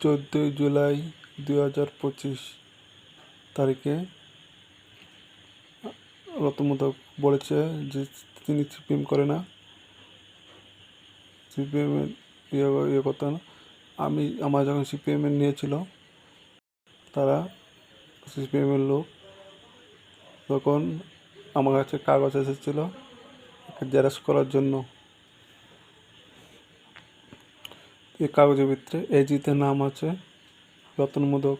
14 জুলাই 2025 তারিখে রতমোদক বলেছে যে তিনি সিপিএম করে না, সিপিএমের ইয়ে করতে না। আমার যখন সিপিএমের নিয়েছিল, তারা সিপিএমের লোক, তখন আমার কাছে কাগজ এসেছিল জেরক্স করার জন্য। এই কাগজের ভিতরে এজিতে নাম আছে রতন মোদক,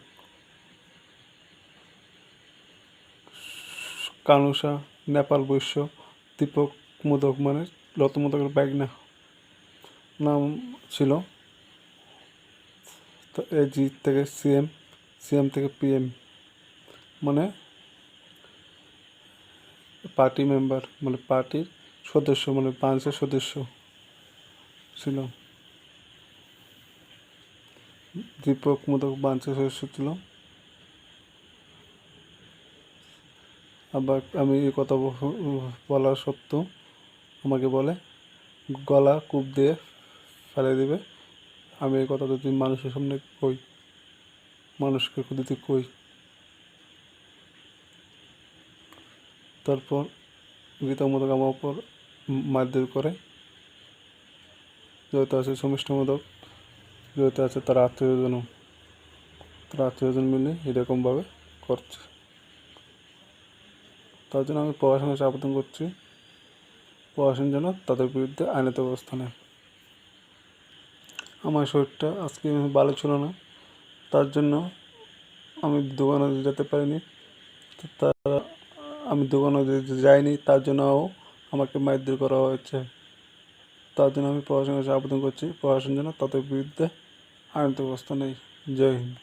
কানুসা, নেপাল বৈশ্য, দীপক মোদক মানে রতন মোদকের বাইকনা নাম ছিল। তো এজি থেকে সিএম, সিএম থেকে পিএম মানে পার্টি মেম্বার, মানে পার্টির সদস্য, মানে ব্রাঞ্চের সদস্য ছিল। দীপক মোদক ব্রাঞ্চের সদস্য ছিল। আবার আমি এই কথা বলা সত্ত্বেও আমাকে বলে গলা কূপ দিয়ে ফেলে দেবে। আমি এই কথা যদি মানুষের সামনে কই, মানুষকে যদি কই, তারপর গীতা মোদক আমার উপর মারধর করে। যেহেতু আছে সমিষ্ট মোদক, যেহেতু আছে তার আত্মীয়জন মিলে এরকমভাবে করছে। তার জন্য আমি প্রশাসনের কাছে আবেদন করছি, প্রশাসন যেন তাদের বিরুদ্ধে আইনত ব্যবস্থা নেয়। আমার শরীরটা আজকে ভালো ছিল না, তার জন্য আমি দোকানে যেতে পারিনি। আমি দোকানে যাইনি, তার জন্যও আমাকে মারধর করা হয়েছে। তার জন্য আমি প্রশাসনের কাছে আবেদন করছি, প্রশাসন যেন তাদের বিরুদ্ধে আইনত ব্যবস্থা নেয়। জয় হিন্দ।